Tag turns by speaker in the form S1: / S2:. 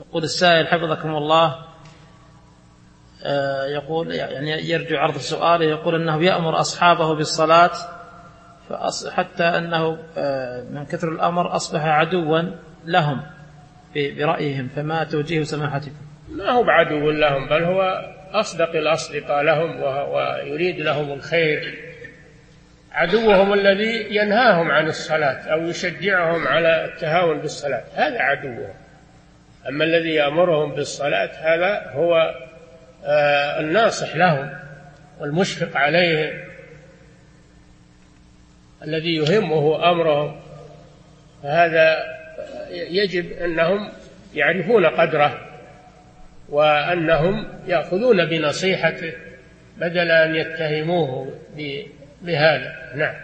S1: يقول السائل حفظكم الله، يقول يعني يرجو عرض سؤاله، يقول أنه يأمر أصحابه بالصلاة حتى أنه من كثر الأمر أصبح عدوا لهم برأيهم، فما توجيه سماحتكم؟
S2: ما هو بعدو لهم، بل هو أصدق الأصدقاء لهم ويريد لهم الخير. عدوهم الذي ينهاهم عن الصلاة أو يشجعهم على التهاون بالصلاة، هذا عدوهم. أما الذي يأمرهم بالصلاة هذا هو الناصح لهم والمشفق عليهم، الذي يهمه أمرهم. فهذا يجب أنهم يعرفون قدره وأنهم يأخذون بنصيحته بدل أن يتهموه بهذا. نعم.